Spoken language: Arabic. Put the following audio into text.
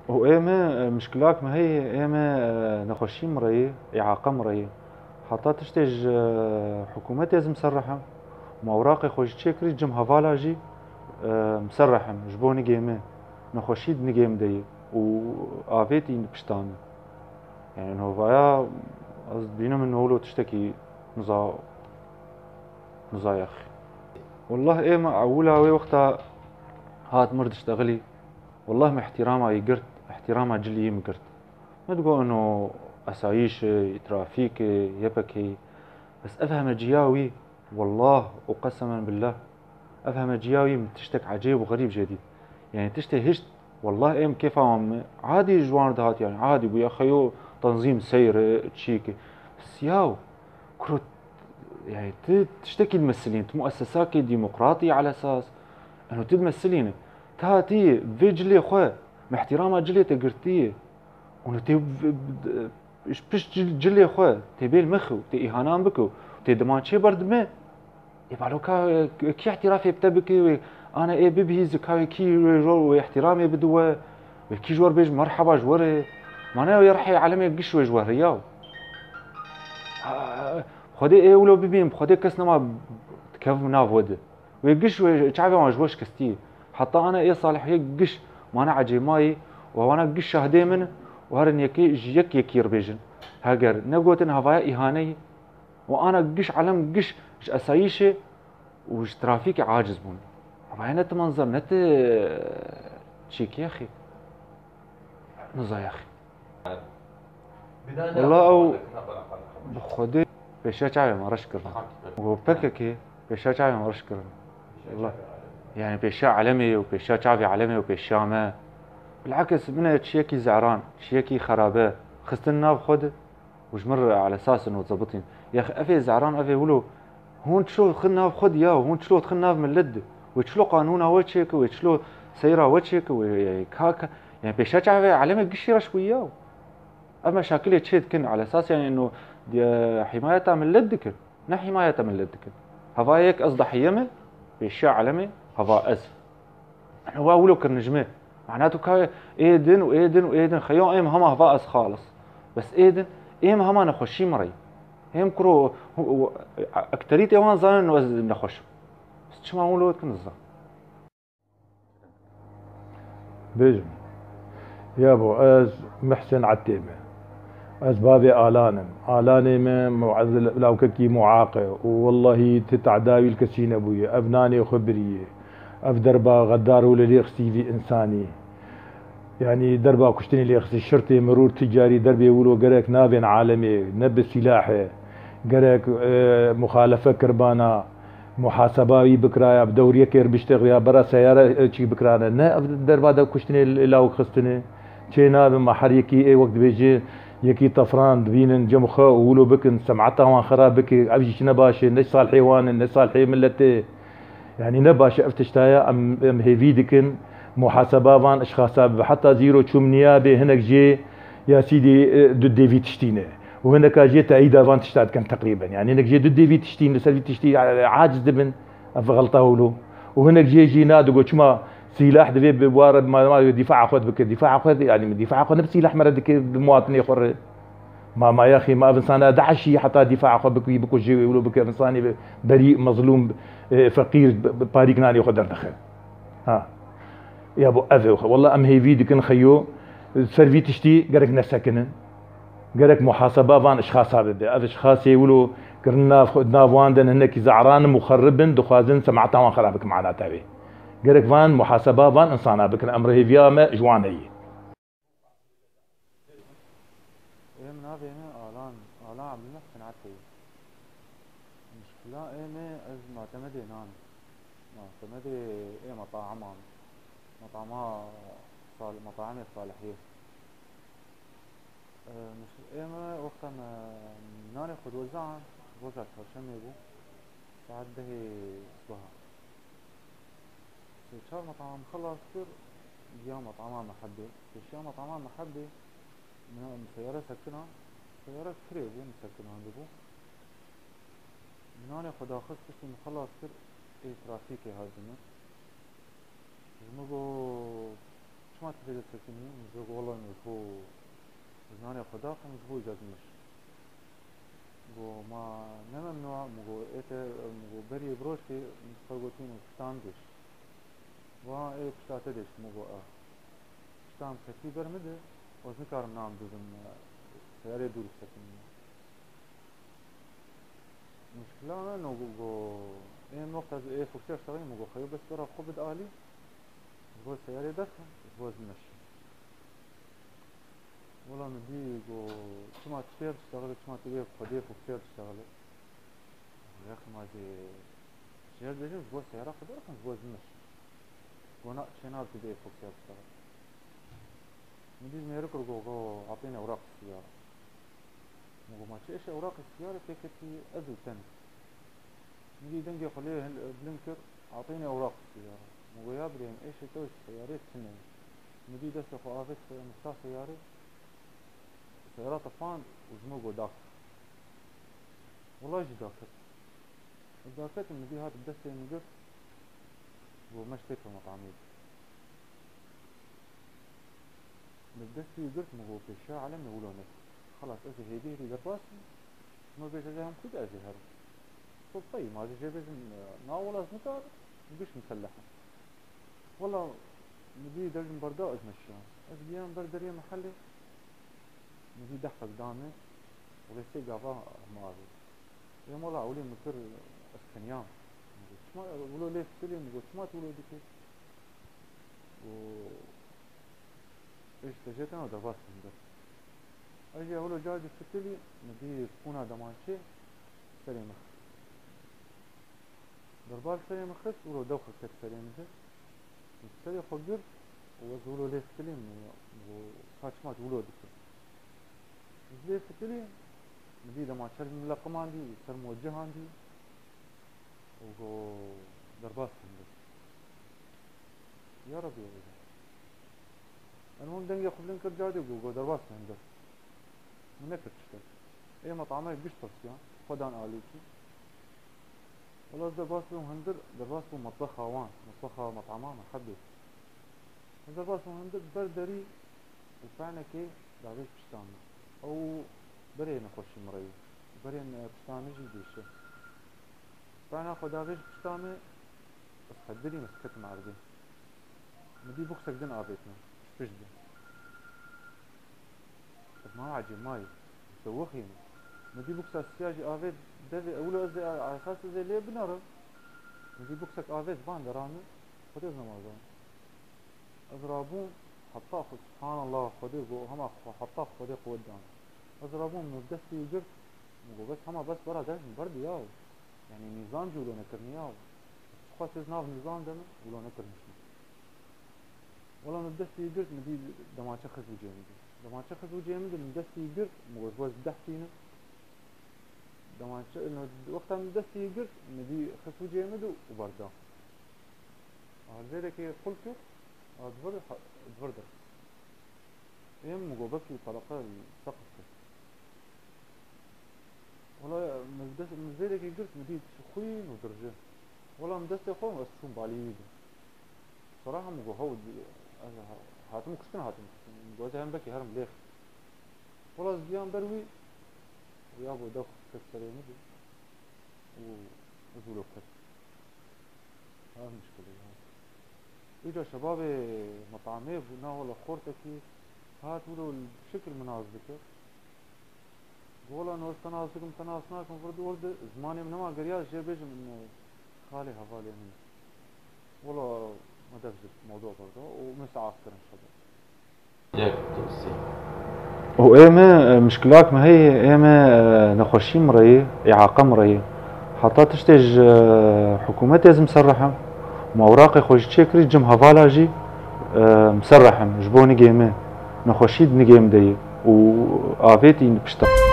وإيمه مشكلاك ما هي إيمه نخوشي مريه إعاقة مريه حتى تشتيج حكومة لازم مسرحة ما أوراقي خوش تشكري جم هفالاجي مسرحة جبوني جيمه نخوشيد نجيم دي وآفيتي بشتاني يعني إنه فيا قصد بينا من نقوله تشتكي نزا نزا يا أخي والله إيمه أولها وي وقتها هات مرد اشتغلي والله ما احترامها يقرت احترامها جلي يمقرت ما تقول انه اسايشي ترافيكي يبكي بس افهم جياوي والله وقسما بالله افهم جياوي تشتك عجيب وغريب جديد يعني تشتي هشت والله ام كيف هم عادي جوان دهات يعني عادي ويا خيو تنظيم سير تشيكي بس ياو كروت يعني تشتكي تمثلين مؤسسات ديمقراطية على اساس انه تمثلين تاتي في جلي خويا مع احترامها جلي تقرتيه انه تي بش جلي خويا تبي المخو تي اهانام بكو تي دمانشي برد ما يبالو كي احترافي بتبكي انا ايه ببهيز كاي كي رو احترامي بدو كي جور بيج مرحبا جوري معناه يرحي علمي قشوي جوار ياو خدي ايه ولو ببين خدي كسنا ما كيف ناف ود ويقش تعرف ما جوش كستي حتى انا ايه صالح هيك قش ما انا عجي ماي وانا قش شهدي من وهرن يك يربيجن هاجر نقول ان هوايا اهاني وانا قش علم قش اسايشه وش ترافيك عاجز بون هوايا نت منظر نت تشيك يا اخي نزا يا اخي والله او خدي بيشا تعرف ما رشكرنا وبككي بيشا تعرف ما رشكرنا والله يعني بيشا علمي وبيشا شعبي علمي وبيشا ما بالعكس من شيكي زعران شيكي خرابه خستنا بخد وجمر على اساس انه تزبطين يا اخي افي زعران افي ولو هون شلو خلنا بخد يا هون شلو خلنا من لد وشلو قانونا وشيك وشلو سيرا وشيك وكاكا يعني بيشا شعبي علمي قشيره شويه اما شاكله تشيد كن على اساس يعني انه حمايتها من لدك نا حمايتها من لدك هذا هيك قصد حيمه بيشا علمي هذا از هو اولو كرنجمه معناته كاي ايدن وايدن وايدن خيو ايم هما فاس خالص بس ايدن ايم هما نخشي مري هم كرو اكتريت يوان زان انه نخش بس شو معمولو كنزا بيجم يابو از محسن عتيمة از بابي آلاني من معزل لو كي معاقة والله تتعداوي الكسين ابويا ابناني وخبرية اف دربا غدار ولا ليخسي في انساني يعني دربا كشتني ليخسي الشرطي مرور تجاري دربي ولو قريك نابين عالمي نب سلاحه قريك مخالفة كربانا محاسبة بكرايا بدورية كير بيشتغل يا برا سيارة شي بكرانا نا دربا دا كشتني لاو خستني تشينا بما حريكي اي وقت بيجي يكي طفران بين جمخه وولو بكن سمعتها وان خراب بكي ابجي شنا باشي نش صالحي وان نش صالحي ملتي يعني نباشا افتشتايا ام هيفيدكن محاسبة وان اشخاصا حتى زيرو تشوم نيابه هناك جي يا سيدي دو ديفي تشتينه وهناك جي تايدا فان تشتاد كان تقريبا يعني هناك جي دو ديفي تشتين سالفي تشتي عاجز دبن غلطه له وهناك جي نادو شما سلاح دبي بوارد ما دفاع اخذ بك دفاع اخذ يعني دفاع اخذ نفس سلاح مردك بمواطن يخر ما يا اخي ما انسان دعشي حتى دفاع اخذ بك بكو جي يقولوا بك انسان بريء مظلوم فقير باريك ناني ياخذ دخل ها يا ابو اذى والله ام هي فيديو كن خيو سيرفي تشتي قرك نسكن قرك محاسبه فان اشخاص هذا اشخاص يقولوا كرنا نافواندن هناك زعران مخربن دخازن سمعتها وان خرابك معنا تابي قرك فان محاسبه فان انسان بك الامر هي فيا جواني ايه من هذا الان عبد المحسن عتي مشكلة ايه از معتمدة نان معتمدة ايه مطعمها مطاعم صالحية مش ايه ما وقتا ما ناني خد وزعا شرشم يبو بعد ده اسبوعها شار مطعم خلص كتير جيا مطعمها محبة اشياء مطعمها محبة من سيارة سكنها سيارة كريب مسكنها عندكو من هون خدا خص كشتي مخلص كتير ايه ترافيكي هاي جمع جمعو شو ما تريد تسكني مزوج والله مزبو زناني خداقة مزبو جازمش جو ما نممنوع مجو إيه مجو بري بروش في مستوجتين وستاندش وا إيه بشتاتدش مجو شتام كتي برمده وزنكارم نام دوزم سيارة دور سكني مشكلة أنا جو إيه وقت إيه فكتير شغالي مجو خيو بس برا خبد آلي زبوز سيارة دخل زبوز مشي والله ندي جو شما تشتغل تشتغل شما تبيه بقديه فكتير تشتغل يا أخي ما زي شهر بيجي زبوز سيارة خدر كان زبوز مشي وانا شناب تبيه فكتير تشتغل ندي ميركر جو عطيني أوراق السيارة مو ما تشيش أوراق السيارة كيكتي أزل تن ندي دنجي خليه بلنكر عطيني أوراق السيارة مو يا بريم إيش توش سيارات سنة ندي دست خافت مختار سيارة سيارات طفان وزموجو داكت والله يجي داكت الداكت ندي هات بدست نقر ومشتيت في المطعمية بدست قلت مو في الشارع علمنا ولونه خلاص أزي هيدي هدي درباسي ما بيش أزيهم كده أزي هرب قلت طيب ما أزي جايبز ناول أزمتار مبيش مسلحة والله نبي درج برداء أزمشان أزبيان بردرية محلي نبي دحق قدامي ولسي قافا ماري يوم والله أولي مكر أسكنيام شما ولو ليه فتلي نقول شما تولو ديكي و إيش تجيت أنا درباس من أجي أولو جاي فتلي نبي كونا دمانشي سليمة دربال سليمة خس ولو دوخة كت سليمة سلي خجر وزولو ليه فتلي وخاتشمات ولو ديكي ليه فتلي نبي دمانشي ملقم عندي سر موجه عندي وهو درباس من يا ربي يا ربي المهم دنجي خبلين كرجادي وقو درباس من ده منكر تشتغل ايه مطعمي بيشتغل يعني خدان آليكي والله درباس بهم هندر درباس بهم مطبخ هوان مطبخ مطعمان محبس درباس بهم هندر بردري وفعنا كي دعويش بشتاني او بري نخوشي مرأي بري بشتاني جيديشه فأنا أخذ داغيش بشتامي بس خدري مسكت معرضي ندي بوكسك دين آبيتنا بجدي ما عجب ماي سوخيني ندي بوكس السياجي آبيت دافي أولو أزي على أساس زي ليه بنرى ندي بوكسك آبيت بان درامي خدي ازنا مازان أزرابون حطاخ سبحان الله خدي هما حطاخ خدي قوة دان أزرابون مبدستي يجرت مقو بس هما بس برا داش برد ياو يعني نظام جو ولو نكرنياو خاص ناف نظام دم ولو نكرنشي والله ندستي يقرت ندي دماغي خذ وجيمد دماغي خذ وجيمد ندستي يقرت موز دحتينا دماغي انه وقتها ندستي يقرت ندي خذ وجيمد وبردا هذا قلت ادبر ايام مو بس طلقه السقف والله من زي اللي قلت مديد خوين ودرجة والله مدستي خوين بس شو بالي صراحة مو هود هاتم كشتن هاتم جوزها هم بكي هرم ليخ والله زبيان بروي ويابو دوخ كسرين مدي وزولو كت هذا مشكلة إجا شباب مطعمي بناول خورتكي هات ولو بشكل مناسبك والله انه استناسكم تناسناكم فرد ورد زماني من ما قرياز جاي بيجي من خالي هفالي من والله ما دفزت موضوع برضه ومسعى اكثر ان شاء الله. ياك توصي. وإيما مشكلاك ما هي إيما نخوشي مرأي إعاقة مرأي حتى تشتج حكومات لازم مسرحة وموراقي خوش تشكري جم هفالاجي مسرحة جبوني جيمة نخوشي دني جيم دي وآفيتي بشتغل